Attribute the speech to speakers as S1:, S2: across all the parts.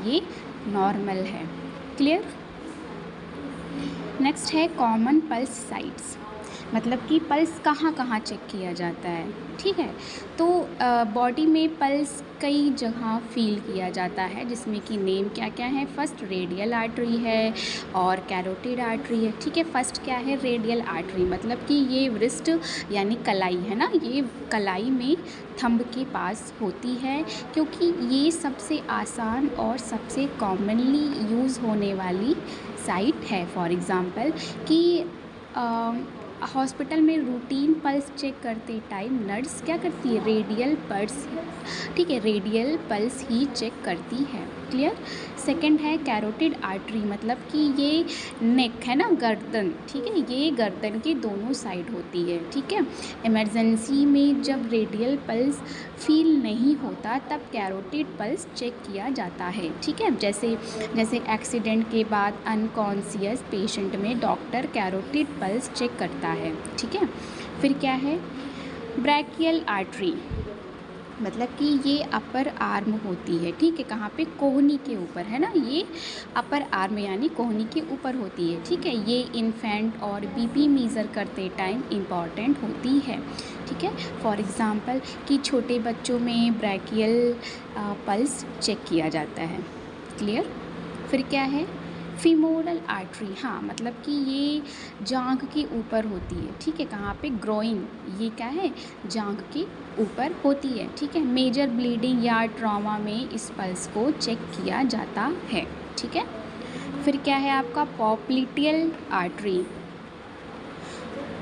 S1: ये नॉर्मल है। Clear. Next है कॉमन पल्स साइट्स, मतलब कि पल्स कहाँ कहाँ चेक किया जाता है। ठीक है, तो बॉडी में पल्स कई जगह फील किया जाता है, जिसमें कि नेम क्या क्या है। फर्स्ट रेडियल आर्टरी है और कैरोटिड आर्टरी है। ठीक है, फर्स्ट क्या है, रेडियल आर्टरी, मतलब कि ये वृष्ट यानी कलाई है ना, ये कलाई में थंब के पास होती है, क्योंकि ये सबसे आसान और सबसे कॉमनली यूज़ होने वाली साइट है। फॉर एग्ज़ाम्पल कि हॉस्पिटल में रूटीन पल्स चेक करते टाइम नर्स क्या करती है, रेडियल पल्स, ठीक है, रेडियल पल्स ही चेक करती है। क्लियर। सेकंड है कैरोटिड आर्टरी, मतलब कि ये नेक है ना, गर्दन, ठीक है, ये गर्दन के दोनों साइड होती है। ठीक है, इमरजेंसी में जब रेडियल पल्स फील नहीं होता तब कैरोटिड पल्स चेक किया जाता है। ठीक है, जैसे एक्सीडेंट के बाद अनकॉन्शियस पेशेंट में डॉक्टर कैरोटिड पल्स चेक करता है। ठीक है, फिर क्या है, ब्रैकियल आर्टरी, मतलब कि ये अपर आर्म होती है। ठीक है, कहाँ पे, कोहनी के ऊपर है ना, ये अपर आर्म यानी कोहनी के ऊपर होती है। ठीक है, ये इन्फेंट और बीपी मेज़र करते टाइम इम्पॉर्टेंट होती है। ठीक है, फॉर एग्ज़ाम्पल कि छोटे बच्चों में ब्रैकियल पल्स चेक किया जाता है। क्लियर। फिर क्या है, फीमोरल आर्टरी, हाँ, मतलब कि ये जांघ के ऊपर होती है। ठीक है, कहाँ पे, ग्रोइन, ये क्या है, जांघ के ऊपर होती है। ठीक है, मेजर ब्लीडिंग या ट्रॉमा में इस पल्स को चेक किया जाता है। ठीक है, फिर क्या है आपका पॉप्लिटियल आर्टरी,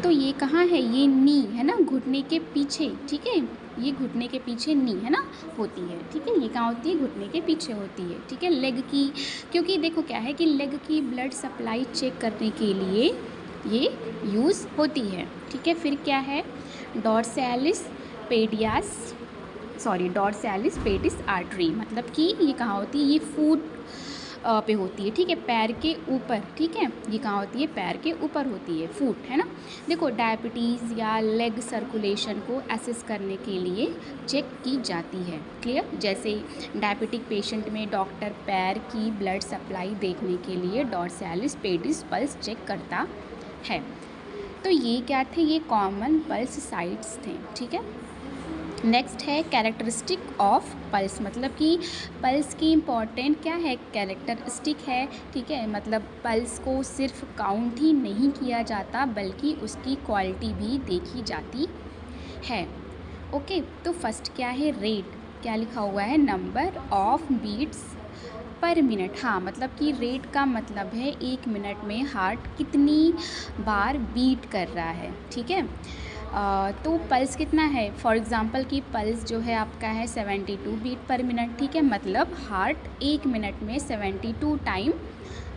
S1: तो ये कहाँ है, ये नी है ना, घुटने के पीछे। ठीक है, ये घुटने के पीछे नी है ना होती है। ठीक है, ये कहाँ होती है, घुटने के पीछे होती है। ठीक है, लेग की, क्योंकि देखो क्या है कि लेग की ब्लड सप्लाई चेक करने के लिए ये यूज़ होती है। ठीक है, फिर क्या है, डॉर्सैलिस पेडिस आर्टरी, मतलब कि ये कहाँ होती है, ये फुट पे होती है। ठीक है, पैर के ऊपर। ठीक है, ये कहाँ होती है, पैर के ऊपर होती है, फुट है ना। देखो, डायबिटीज़ या लेग सर्कुलेशन को असेस करने के लिए चेक की जाती है। क्लियर। जैसे डायबिटिक पेशेंट में डॉक्टर पैर की ब्लड सप्लाई देखने के लिए डॉर्सैलिस पेडिस पल्स चेक करता है। तो ये क्या थे, ये कॉमन पल्स साइट्स थे। ठीक है, नेक्स्ट है कैरेक्टरिस्टिक ऑफ पल्स, मतलब कि पल्स की इम्पॉर्टेंट क्या है, कैरेक्टरिस्टिक है। ठीक है, मतलब पल्स को सिर्फ काउंट ही नहीं किया जाता बल्कि उसकी क्वालिटी भी देखी जाती है। ओके, तो फर्स्ट क्या है, रेट, क्या लिखा हुआ है, number of beats per minute. हाँ, मतलब कि रेट का मतलब है 1 मिनट में हार्ट कितनी बार बीट कर रहा है। ठीक है, तो पल्स कितना है, फॉर एग्ज़ाम्पल कि पल्स जो है आपका है 72 बीट पर मिनट। ठीक है, मतलब हार्ट 1 मिनट में 72 टाइम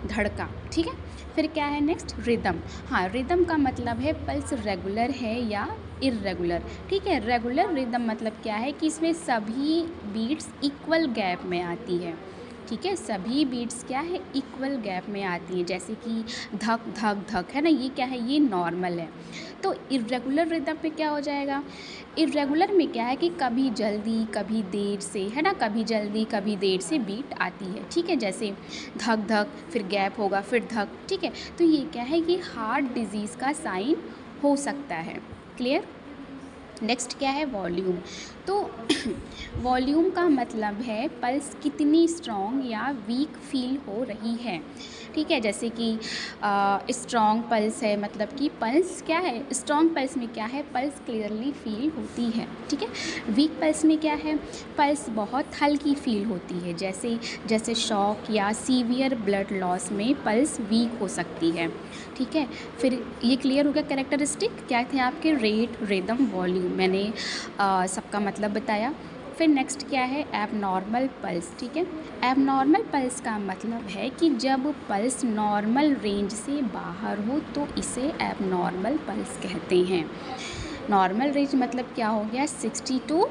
S1: धड़का। ठीक है, फिर क्या है नेक्स्ट, रिदम। हाँ, रिदम का मतलब है पल्स रेगुलर है या इर्रेगुलर। ठीक है, रेगुलर रिदम मतलब क्या है कि इसमें सभी बीट्स इक्वल गैप में आती है। ठीक है, सभी बीट्स क्या है, इक्वल गैप में आती है, जैसे कि धक धक धक है ना, ये क्या है, ये नॉर्मल है। तो इर्रेगुलर रिदम में क्या हो जाएगा, इर्रेगुलर में क्या है कि कभी जल्दी कभी देर से, है ना, कभी जल्दी कभी देर से बीट आती है। ठीक है, जैसे धक धक, फिर गैप होगा, फिर धक। ठीक है, तो ये क्या है, ये हार्ट डिजीज़ का साइन हो सकता है। क्लियर। नेक्स्ट क्या है, वॉल्यूम। तो वॉल्यूम का मतलब है पल्स कितनी स्ट्रॉन्ग या वीक फील हो रही है। ठीक है, जैसे कि स्ट्रॉन्ग पल्स है, मतलब कि पल्स क्या है, स्ट्रॉन्ग पल्स में क्या है, पल्स क्लियरली फील होती है। ठीक है, वीक पल्स में क्या है, पल्स बहुत हल्की फील होती है, जैसे शॉक या सीवियर ब्लड लॉस में पल्स वीक हो सकती है। ठीक है, फिर ये क्लियर हो गया, कैरेक्टरिस्टिक क्या थे आपके, रेट, रिदम, वॉल्यूम, मैंने सबका मतलब बताया। फिर नेक्स्ट क्या है, एबनॉर्मल पल्स। ठीक है, एबनॉर्मल पल्स का मतलब है कि जब पल्स नॉर्मल रेंज से बाहर हो तो इसे एबनॉर्मल पल्स कहते हैं। नॉर्मल रेंज मतलब क्या हो गया, 60 to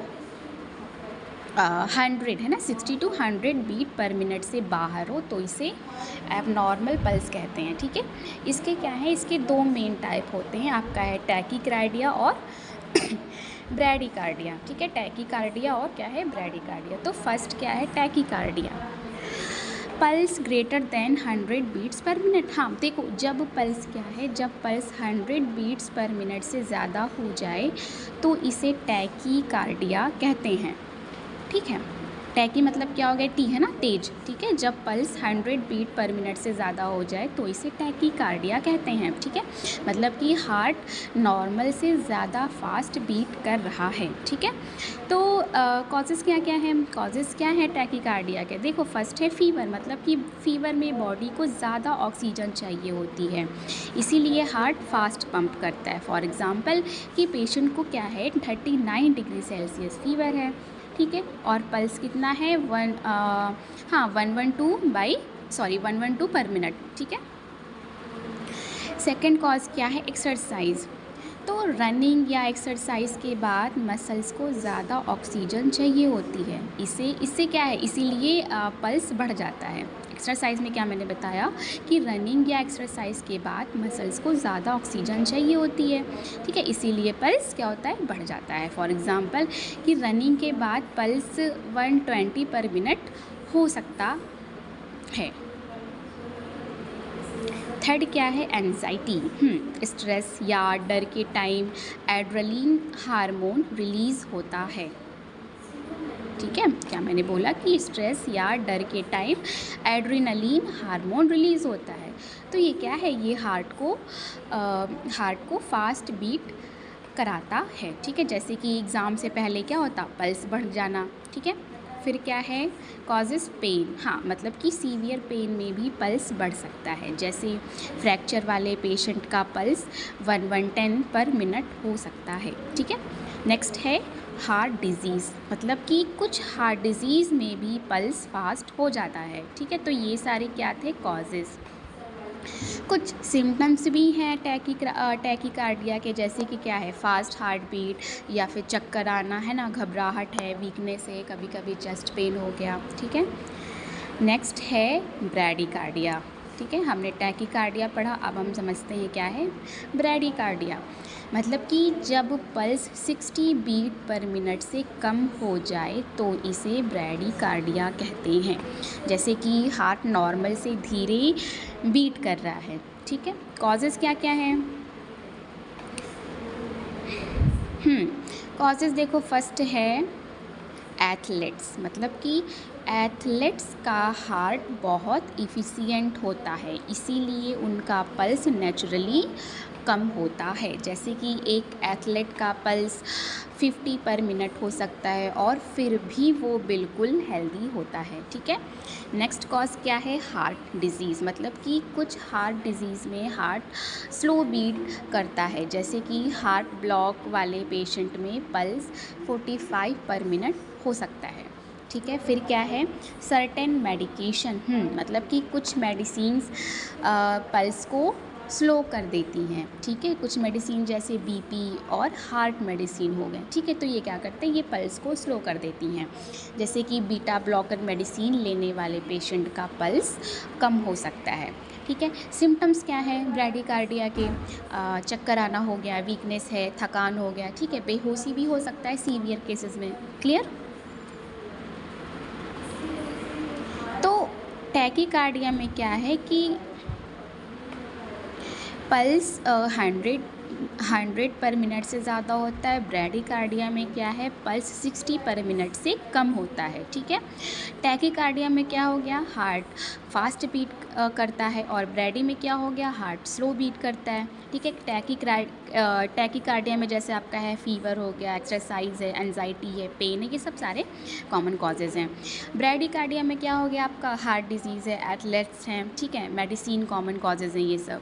S1: 100 है ना, 60 to 100 बीट पर मिनट से बाहर हो तो इसे एबनॉर्मल पल्स कहते हैं। ठीक है, इसके क्या है, इसके 2 मेन टाइप होते हैं, आपका है टैकीकार्डिया और ब्रैडीकार्डिया। ठीक है, टैकीकार्डिया और क्या है, ब्रैडीकार्डिया। तो फर्स्ट क्या है, tachycardia. Pulse greater than 100 beats per minute. हाँ देखो, जब पल्स क्या है, जब पल्स 100 बीट्स पर मिनट से ज़्यादा हो जाए तो इसे टैकीकार्डिया कहते हैं। ठीक है, टैकी मतलब क्या हो गया, टी है ना, तेज। ठीक है, जब पल्स 100 बीट पर मिनट से ज़्यादा हो जाए तो इसे टैकीकार्डिया कहते हैं। ठीक है, मतलब कि हार्ट नॉर्मल से ज़्यादा फास्ट बीट कर रहा है। ठीक है, तो कॉजेज़ क्या क्या हैं, कॉजेज़ क्या है टैकीकार्डिया के। देखो फर्स्ट है फीवर, मतलब कि फीवर में बॉडी को ज़्यादा ऑक्सीजन चाहिए होती है, इसीलिए हार्ट फास्ट पंप करता है। फॉर एग्ज़ाम्पल कि पेशेंट को क्या है 39 डिग्री सेल्सियस फीवर है। ठीक है, और पल्स कितना है 112 पर मिनट। ठीक है, सेकेंड कॉज क्या है, एक्सरसाइज। तो रनिंग या एक्सरसाइज के बाद मसल्स को ज़्यादा ऑक्सीजन चाहिए होती है, इससे क्या है, इसीलिए पल्स बढ़ जाता है। एक्सरसाइज में क्या मैंने बताया कि रनिंग या एक्सरसाइज के बाद मसल्स को ज़्यादा ऑक्सीजन चाहिए होती है। ठीक है, इसीलिए पल्स क्या होता है, बढ़ जाता है। फॉर एग्ज़ाम्पल कि रनिंग के बाद पल्स 120 पर मिनट हो सकता है। थर्ड क्या है, एंजाइटी। स्ट्रेस या डर के टाइम एड्रेनलिन हार्मोन रिलीज़ होता है। ठीक है, क्या मैंने बोला कि स्ट्रेस या डर के टाइम एड्रेनलिन हार्मोन रिलीज़ होता है। तो ये क्या है, ये हार्ट को फास्ट बीट कराता है। ठीक है, जैसे कि एग्ज़ाम से पहले क्या होता, पल्स बढ़ जाना। ठीक है, फिर क्या है, कॉजेज़ पेन। हाँ, मतलब कि सीवियर पेन में भी पल्स बढ़ सकता है, जैसे फ्रैक्चर वाले पेशेंट का पल्स 110 पर मिनट हो सकता है। ठीक है, नेक्स्ट है हार्ट डिज़ीज़, मतलब कि कुछ हार्ट डिज़ीज़ में भी पल्स फास्ट हो जाता है। ठीक है, तो ये सारे क्या थे, कॉजेज़। कुछ सिम्टम्स भी हैं टैकीकार्डिया के, जैसे कि क्या है, फास्ट हार्ट बीट या फिर चक्कर आना, है ना, घबराहट है, वीकनेस है, कभी कभी चेस्ट पेन हो गया। ठीक है, नेक्स्ट है ब्रैडीकार्डिया। ठीक है, हमने टैकीकार्डिया पढ़ा, अब हम समझते हैं क्या है ब्रैडीकार्डिया। मतलब कि जब पल्स 60 बीट पर मिनट से कम हो जाए तो इसे ब्रैडीकार्डिया कहते हैं, जैसे कि हार्ट नॉर्मल से धीरे बीट कर रहा है। ठीक है, कॉजेज़ क्या क्या हैं, कॉजेज़ देखो, फर्स्ट है एथलेट्स, मतलब कि एथलेट्स का हार्ट बहुत इफ़िशियंट होता है, इसीलिए उनका पल्स नेचुरली कम होता है। जैसे कि एक एथलेट का पल्स 50 पर मिनट हो सकता है और फिर भी वो बिल्कुल हेल्दी होता है। ठीक है, नेक्स्ट कॉज क्या है, हार्ट डिज़ीज़, मतलब कि कुछ हार्ट डिज़ीज़ में हार्ट स्लो बीट करता है, जैसे कि हार्ट ब्लॉक वाले पेशेंट में पल्स 45 पर मिनट हो सकता है। ठीक है, फिर क्या है, सर्टेन मेडिकेशन, मतलब कि कुछ मेडिसिन्स पल्स को स्लो कर देती हैं। ठीक है, कुछ मेडिसिन जैसे बीपी और हार्ट मेडिसिन हो गए। ठीक है, तो ये क्या करते हैं, ये पल्स को स्लो कर देती हैं, जैसे कि बीटा ब्लॉकर मेडिसिन लेने वाले पेशेंट का पल्स कम हो सकता है। ठीक है, सिम्टम्स क्या है ब्रैडीकार्डिया के, चक्कर आना हो गया, वीकनेस है, थकान हो गया। ठीक है, बेहोशी भी हो सकता है सीवियर केसेस में। क्लियर। तो टैकीकार्डिया में क्या है कि पल्स 100 पर मिनट से ज़्यादा होता है। ब्रैडीकार्डिया में क्या है, पल्स 60 पर मिनट से कम होता है। ठीक है, टैकीकार्डिया में क्या हो गया, हार्ट फास्ट बीट करता है, और ब्रैडी में क्या हो गया, हार्ट स्लो बीट करता है। ठीक है, टैकीकार्डिया में जैसे आपका है फीवर हो गया, एक्सरसाइज है, एंजाइटी है, पेन है, ये सब सारे कॉमन कॉजेज़ हैं। ब्रैडीकार्डिया में क्या हो गया, आपका हार्ट डिजीज़ है, एथलेट्स हैं। ठीक है, मेडिसिन कॉमन कॉजेज़ हैं ये सब।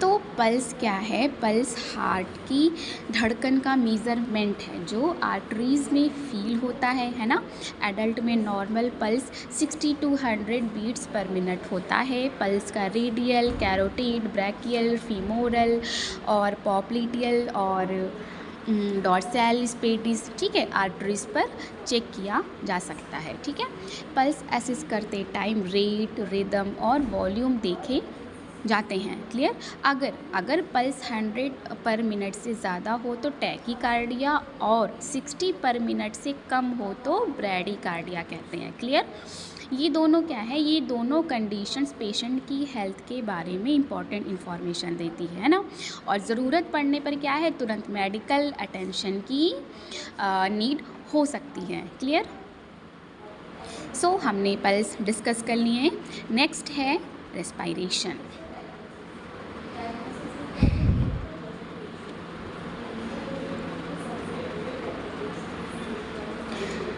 S1: तो पल्स क्या है, पल्स हार्ट की धड़कन का मेज़रमेंट है जो आर्टरीज़ में फील होता है ना। एडल्ट में normal pulse 60 to 100 beats per minute होता है। पल्स का रेडियल, कैरोटिड, ब्रैकियल, फीमोरल और पॉप्लिटियल और डॉर्सल स्पेटिस, ठीक है, आर्टरीज पर चेक किया जा सकता है। ठीक है, पल्स असेस करते टाइम रेट, रिदम और वॉल्यूम देखें जाते हैं। क्लियर। अगर अगर पल्स 100 पर मिनट से ज़्यादा हो तो टैकीकार्डिया और 60 पर मिनट से कम हो तो ब्रैडीकार्डिया कहते हैं। क्लियर। ये दोनों क्या है, ये दोनों कंडीशंस पेशेंट की हेल्थ के बारे में इंपॉर्टेंट इन्फॉर्मेशन देती है ना, और ज़रूरत पड़ने पर क्या है, तुरंत मेडिकल अटेंशन की नीड हो सकती है। क्लियर। सो हमने पल्स डिस्कस कर लिए। नेक्स्ट है रेस्पायरेशन।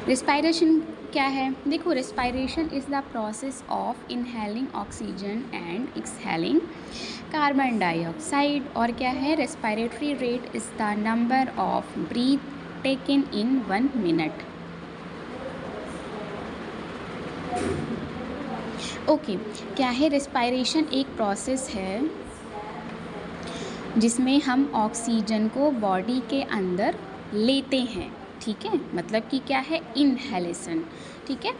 S1: रेस्पायरेशन क्या है, देखो respiration is the process of inhaling oxygen and exhaling carbon dioxide. और क्या है, respiratory rate is the number of breath taken in 1 minute. Okay, क्या है, रेस्पायरेशन एक प्रोसेस है जिसमें हम ऑक्सीजन को बॉडी के अंदर लेते हैं। ठीक है, मतलब कि क्या है, इनहेलेशन। ठीक है,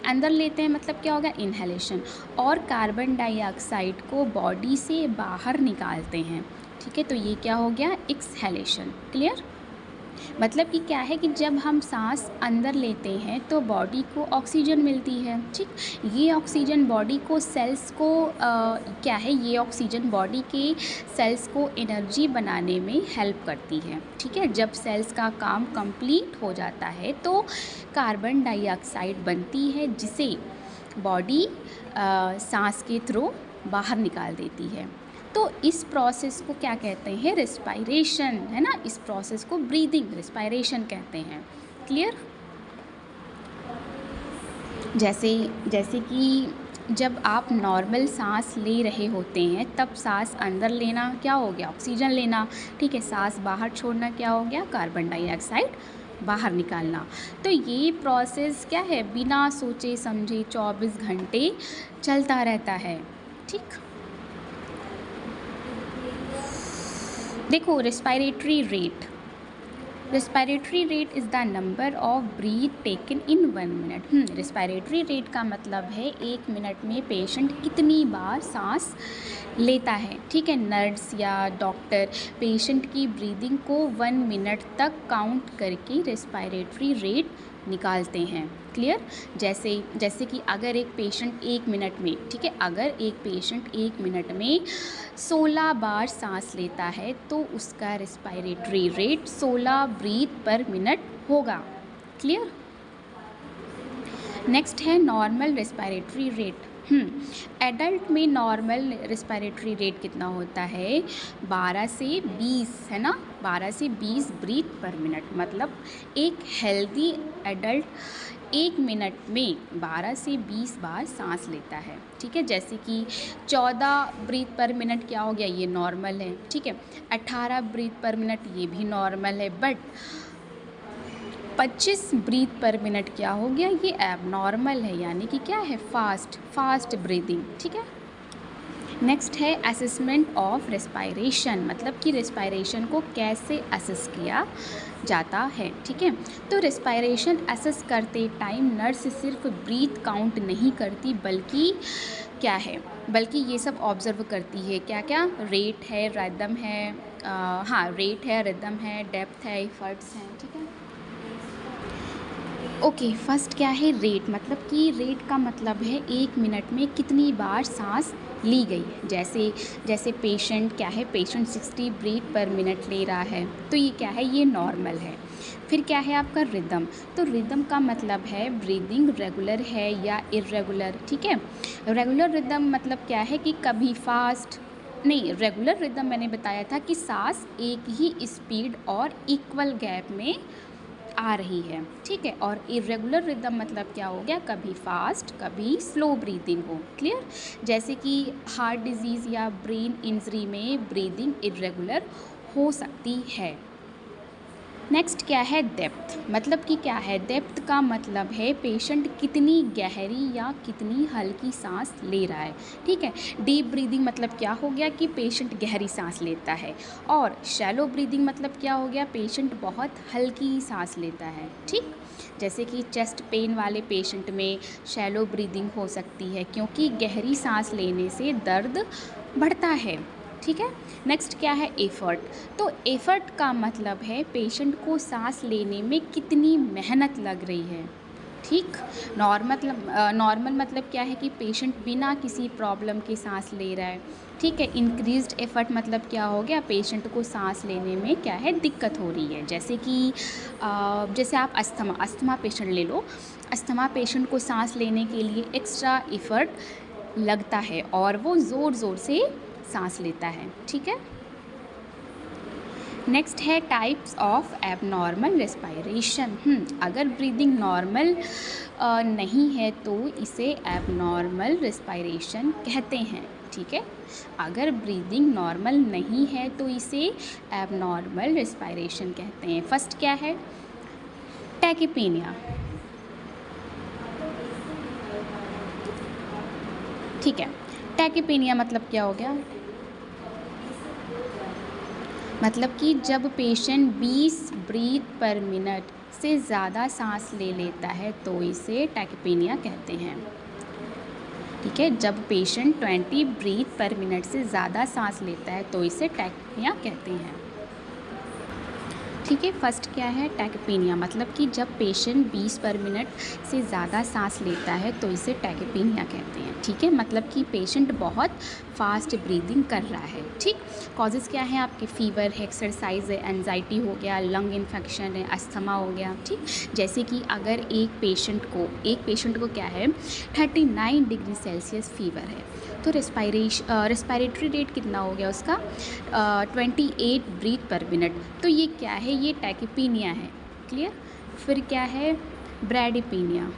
S1: अंदर लेते हैं मतलब क्या होगा, इनहेलेशन। और कार्बन डाइऑक्साइड को बॉडी से बाहर निकालते हैं। ठीक है, तो ये क्या हो गया, एक्सहेलेशन। क्लियर। मतलब कि क्या है कि जब हम सांस अंदर लेते हैं तो बॉडी को ऑक्सीजन मिलती है। ठीक, ये ऑक्सीजन बॉडी को सेल्स को क्या है, ये ऑक्सीजन बॉडी के सेल्स को एनर्जी बनाने में हेल्प करती है। ठीक है, जब सेल्स का काम कंप्लीट हो जाता है तो कार्बन डाइऑक्साइड बनती है जिसे बॉडी सांस के थ्रू बाहर निकाल देती है। तो इस प्रोसेस को क्या कहते हैं, रेस्पायरेशन, है ना। इस प्रोसेस को ब्रीदिंग रेस्पायरेशन कहते हैं। क्लियर। जैसे कि जब आप नॉर्मल सांस ले रहे होते हैं तब सांस अंदर लेना क्या हो गया, ऑक्सीजन लेना। ठीक है, सांस बाहर छोड़ना क्या हो गया, कार्बन डाइऑक्साइड बाहर निकालना। तो ये प्रोसेस क्या है, बिना सोचे समझे 24 घंटे चलता रहता है। ठीक, देखो respiratory rate is the number of breath taken in 1 minute. Respiratory rate का मतलब है 1 मिनट में पेशेंट कितनी बार सांस लेता है। ठीक है, नर्स या डॉक्टर पेशेंट की ब्रीदिंग को 1 मिनट तक काउंट करके रेस्पायरेटरी रेट निकालते हैं। क्लियर। जैसे कि अगर एक पेशेंट 1 मिनट में, ठीक है, अगर एक पेशेंट 1 मिनट में 16 बार सांस लेता है तो उसका respiratory rate 16 breath per minute होगा। क्लियर। नेक्स्ट है नॉर्मल रेस्पायरेटरी रेट। एडल्ट में नॉर्मल रेस्पायरेटरी रेट कितना होता है, 12 से 20, है ना, 12 से 20 ब्रीथ पर मिनट। मतलब एक हेल्दी एडल्ट 1 मिनट में 12 से 20 बार सांस लेता है। ठीक है, जैसे कि 14 ब्रीथ पर मिनट क्या हो गया, ये नॉर्मल है। ठीक है, 18 ब्रीथ पर मिनट ये भी नॉर्मल है, बट 25 ब्रीथ पर मिनट क्या हो गया, ये एबनॉर्मल है, यानी कि क्या है, फास्ट ब्रीदिंग। ठीक है। नेक्स्ट है असेसमेंट ऑफ रेस्पायरेशन, मतलब कि रेस्पायरेशन को कैसे असेस किया जाता है। ठीक है, तो रेस्पायरेशन असेस करते टाइम नर्स सिर्फ ब्रीथ काउंट नहीं करती बल्कि क्या है, बल्कि ये सब ऑब्जर्व करती है, क्या क्या, रेट है, रिदम है, रेट है, रिदम है, डेप्थ है, एफर्ट्स हैं। ठीक है। ओके, फर्स्ट क्या है, रेट, मतलब कि रेट का मतलब है 1 मिनट में कितनी बार सांस ली गई। जैसे पेशेंट क्या है, पेशेंट 60 ब्रीथ पर मिनट ले रहा है तो ये क्या है, ये नॉर्मल है। फिर क्या है आपका रिदम, तो रिदम का मतलब है ब्रीदिंग रेगुलर है या इर्रेगुलर। ठीक है, रेगुलर रिदम मतलब क्या है कि कभी फास्ट नहीं, रेगुलर रिदम मैंने बताया था कि सांस एक ही स्पीड और इक्वल गैप में आ रही है। ठीक है, और इरेगुलर रिदम मतलब क्या हो गया, कभी फास्ट कभी स्लो ब्रीदिंग हो। क्लियर। जैसे कि हार्ट डिजीज़ या ब्रेन इंजरी में ब्रीदिंग इरेगुलर हो सकती है। नेक्स्ट क्या है, डेप्थ, मतलब कि क्या है, डेप्थ का मतलब है पेशेंट कितनी गहरी या कितनी हल्की सांस ले रहा है। ठीक है, डीप ब्रीदिंग मतलब क्या हो गया कि पेशेंट गहरी सांस लेता है, और शैलो ब्रीदिंग मतलब क्या हो गया, पेशेंट बहुत हल्की सांस लेता है। ठीक, जैसे कि चेस्ट पेन वाले पेशेंट में शैलो ब्रीदिंग हो सकती है क्योंकि गहरी सांस लेने से दर्द बढ़ता है, ठीक है। नेक्स्ट क्या है, एफ़र्ट। तो एफ़र्ट का मतलब है पेशेंट को सांस लेने में कितनी मेहनत लग रही है, ठीक। नॉर्मल मतलब क्या है कि पेशेंट बिना किसी प्रॉब्लम के सांस ले रहा है, ठीक है। इंक्रीज्ड एफ़र्ट मतलब क्या हो गया, पेशेंट को सांस लेने में क्या है, दिक्कत हो रही है। जैसे कि जैसे आप अस्थमा पेशेंट ले लो, अस्थमा पेशेंट को सांस लेने के लिए एक्स्ट्रा एफ़र्ट लगता है और वो ज़ोर ज़ोर से सांस लेता है, ठीक है। नेक्स्ट है टाइप्स ऑफ एबनॉर्मल रेस्पायरेशन। अगर ब्रीदिंग नॉर्मल नहीं है तो इसे एबनॉर्मल रेस्पायरेशन कहते हैं, ठीक है। अगर ब्रीदिंग नॉर्मल नहीं है तो इसे एबनॉर्मल रेस्पायरेशन कहते हैं। फर्स्ट क्या है, टैकीपीनिया, ठीक है। टैकीपीनिया मतलब क्या हो गया, मतलब कि जब पेशेंट 20 ब्रीथ पर मिनट से ज़्यादा सांस ले लेता है तो इसे टैकीपीनिया कहते हैं, ठीक है। जब पेशेंट 20 ब्रीथ पर मिनट से ज़्यादा सांस लेता है तो इसे टैकीपीनिया कहते हैं, ठीक है। फर्स्ट क्या है, टैकीपीनिया मतलब कि जब पेशेंट 20 पर मिनट से ज़्यादा सांस लेता है तो इसे टैकीपीनिया कहते हैं, ठीक है। मतलब कि पेशेंट बहुत फास्ट ब्रीदिंग कर रहा है, ठीक। कॉजेज़ क्या हैं आपके, फीवर है, एक्सरसाइज है, एंजाइटी हो गया, लंग इन्फेक्शन है, अस्थमा हो गया, ठीक। जैसे कि अगर एक पेशेंट को क्या है 39 डिग्री सेल्सियस फीवर है तो रेस्पायरेटरी रेट कितना हो गया उसका 28 ब्रीथ पर मिनट, तो ये क्या है, ये टैकीपीनिया है, क्लियर। फिर क्या है, ब्रैडीपीनिया,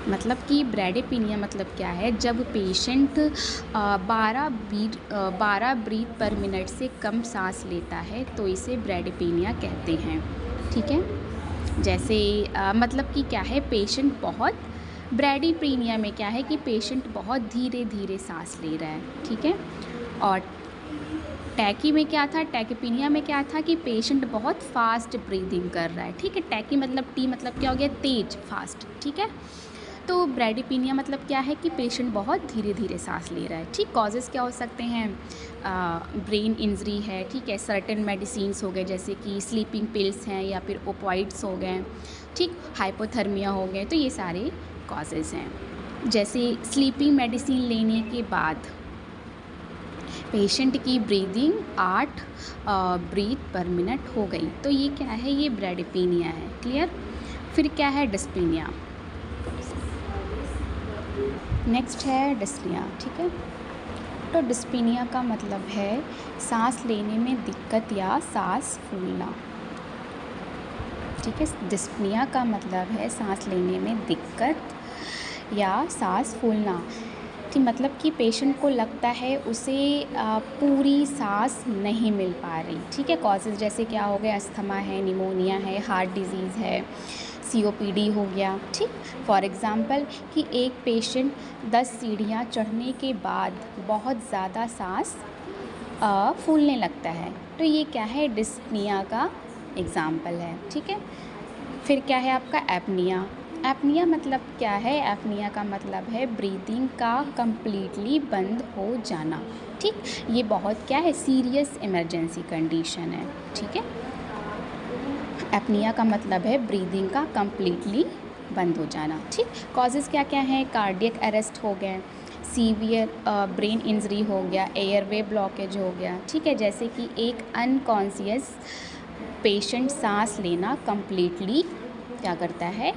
S1: मतलब कि ब्रैडीपीनिया मतलब क्या है, जब पेशेंट 12 ब्रीथ पर मिनट से कम सांस लेता है तो इसे ब्रैडीपीनिया कहते हैं, ठीक है। जैसे मतलब कि क्या है, पेशेंट बहुत, ब्रैडीपीनिया में क्या है कि पेशेंट बहुत धीरे धीरे सांस ले रहा है, ठीक है। और टैकी में क्या था, टैकीपीनिया में क्या था कि पेशेंट बहुत फास्ट ब्रीदिंग कर रहा है, ठीक है। टैकी मतलब टी मतलब क्या हो गया, तेज, फास्ट, ठीक है। तो ब्रैडीपीनिया मतलब क्या है कि पेशेंट बहुत धीरे धीरे सांस ले रहा है, ठीक। कॉजेज़ क्या हो सकते हैं, ब्रेन इंजरी है, ठीक है। सर्टेन मेडिसिन्स हो गए जैसे कि स्लीपिंग पिल्स हैं या फिर ओपॉइड्स हो गए, ठीक। हाइपोथर्मिया हो गए, तो ये सारे कॉजेज़ हैं। जैसे स्लीपिंग मेडिसिन लेने के बाद पेशेंट की ब्रीदिंग 8 ब्रीथ पर मिनट हो गई तो ये क्या है, ये ब्रैडीपीनिया है, क्लियर। फिर क्या है, डिस्पीनिया। नेक्स्ट है डिस्पनिया, ठीक है। तो डिस्पीनिया का मतलब है सांस लेने में दिक्कत या सांस फूलना, ठीक है। डिस्पनिया का मतलब है सांस लेने में दिक्कत या सांस फूलना, कि मतलब कि पेशेंट को लगता है उसे पूरी सांस नहीं मिल पा रही, ठीक है। कॉजेज़ जैसे क्या हो गया, अस्थमा है, निमोनिया है, हार्ट डिजीज़ है, COPD हो गया, ठीक। फॉर एग्ज़ाम्पल कि एक पेशेंट 10 सीढ़ियाँ चढ़ने के बाद बहुत ज़्यादा सांस फूलने लगता है तो ये क्या है, डिस्पनिया का एग्ज़ाम्पल है, ठीक है। फिर क्या है आपका, एपनिया। एपनिया मतलब क्या है, एपनिया का मतलब है ब्रीदिंग का कम्प्लीटली बंद हो जाना, ठीक। ये बहुत क्या है, सीरियस इमरजेंसी कंडीशन है, ठीक है। एपनिया का मतलब है ब्रीदिंग का कम्प्लीटली बंद हो जाना, ठीक। कॉजेज़ क्या क्या हैं, कार्डियक अरेस्ट हो गए, सीवियर ब्रेन इंजरी हो गया, एयरवे ब्लॉकेज हो गया, ठीक है। जैसे कि एक अनकॉन्शियस पेशेंट सांस लेना कम्प्लीटली क्या करता है,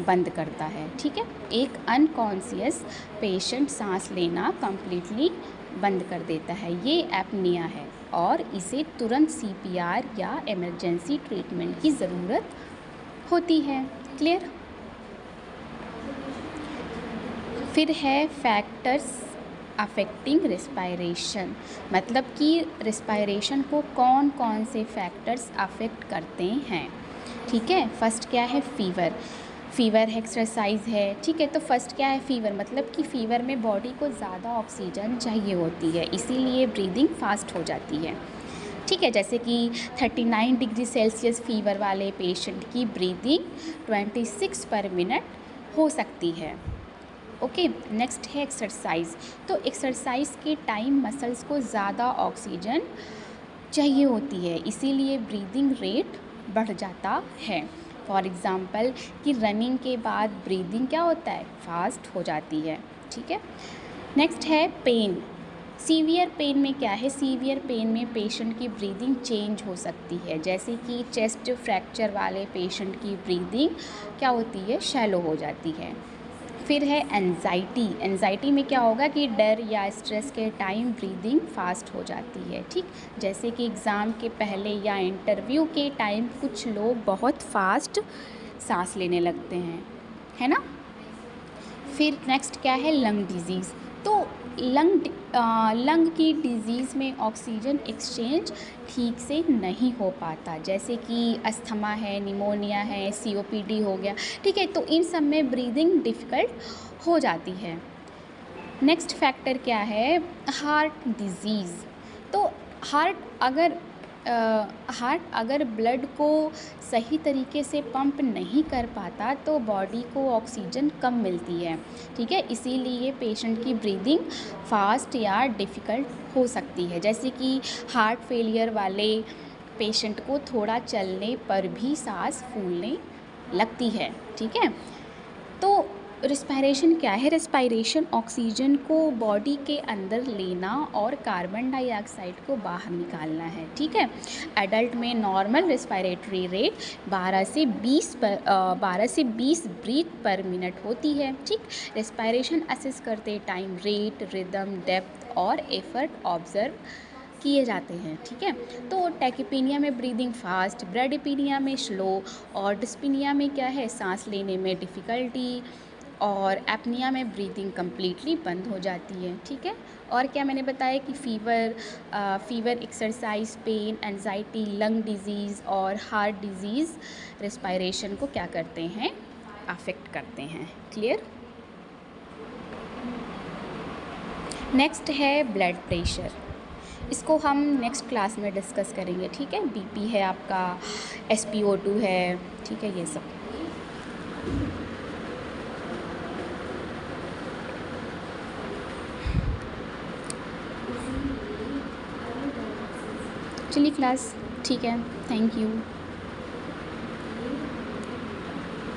S1: बंद करता है, ठीक है। एक अनकॉन्शियस पेशेंट सांस लेना कम्प्लीटली बंद कर देता है, ये एपनिया है और इसे तुरंत CPR या इमरजेंसी ट्रीटमेंट की ज़रूरत होती है, क्लियर। फिर है फैक्टर्स अफेक्टिंग रेस्पायरेशन, मतलब कि रेस्पायरेशन को कौन कौन से फैक्टर्स अफेक्ट करते हैं, ठीक है। फर्स्ट क्या है, फीवर एक्सरसाइज है, ठीक है। तो फर्स्ट क्या है, फीवर मतलब कि फ़ीवर में बॉडी को ज़्यादा ऑक्सीजन चाहिए होती है, इसीलिए ब्रीदिंग फास्ट हो जाती है, ठीक है। जैसे कि 39 डिग्री सेल्सियस फीवर वाले पेशेंट की ब्रीदिंग 26 पर मिनट हो सकती है, ओके। नेक्स्ट है एक्सरसाइज। तो एक्सरसाइज के टाइम मसल्स को ज़्यादा ऑक्सीजन चाहिए होती है, इसीलिए ब्रीदिंग रेट बढ़ जाता है। फॉर एग्ज़ाम्पल कि रनिंग के बाद ब्रीदिंग क्या होता है, फास्ट हो जाती है, ठीक है। नेक्स्ट है पेन। सीवियर पेन में क्या है, सीवियर पेन में पेशेंट की ब्रीदिंग चेंज हो सकती है, जैसे कि चेस्ट फ्रैक्चर वाले पेशेंट की ब्रीदिंग क्या होती है, शैलो हो जाती है। फिर है एंजाइटी। एंजाइटी में क्या होगा कि डर या स्ट्रेस के टाइम ब्रीदिंग फास्ट हो जाती है, ठीक। जैसे कि एग्ज़ाम के पहले या इंटरव्यू के टाइम कुछ लोग बहुत फास्ट सांस लेने लगते हैं, है ना। फिर नेक्स्ट क्या है, लंग डिजीज़। तो लंग की डिज़ीज़ में ऑक्सीजन एक्सचेंज ठीक से नहीं हो पाता, जैसे कि अस्थमा है, निमोनिया है, COPD हो गया, ठीक है। तो इन सब में ब्रीदिंग डिफ़िकल्ट हो जाती है। नेक्स्ट फैक्टर क्या है, हार्ट डिज़ीज़। तो हार्ट अगर ब्लड को सही तरीके से पंप नहीं कर पाता तो बॉडी को ऑक्सीजन कम मिलती है, ठीक है। इसीलिए पेशेंट की ब्रीदिंग फास्ट या डिफ़िकल्ट हो सकती है, जैसे कि हार्ट फेलियर वाले पेशेंट को थोड़ा चलने पर भी सांस फूलने लगती है, ठीक है। तो रिस्पायरेशन क्या है, रिस्पायरेशन ऑक्सीजन को बॉडी के अंदर लेना और कार्बन डाइऑक्साइड को बाहर निकालना है, ठीक है। एडल्ट में नॉर्मल रिस्पायरेटरी रेट 12 से 20 ब्रीथ पर मिनट होती है, ठीक। रिस्पायरेशन असेस करते टाइम रेट, रिदम, डेप्थ और एफर्ट ऑब्जर्व किए जाते हैं, ठीक है। तो टैकिपीनिया में ब्रीदिंग फास्ट, ब्रेडिपीनिया में स्लो और डिस्पीनिया में क्या है, सांस लेने में डिफ़िकल्टी और एपनिया में ब्रीदिंग कम्प्लीटली बंद हो जाती है, ठीक है। और क्या मैंने बताया कि fever, exercise, pain, anxiety, lung disease और हार्ट डिजीज़ रिस्पायरेशन को क्या करते हैं, अफेक्ट करते हैं। क्लियर। नेक्स्ट है ब्लड प्रेशर। इसको हम नेक्स्ट क्लास में डिस्कस करेंगे, ठीक है। BP है आपका, SpO2 है, ठीक है, ये सब। चलिए क्लास, ठीक है, थैंक यू।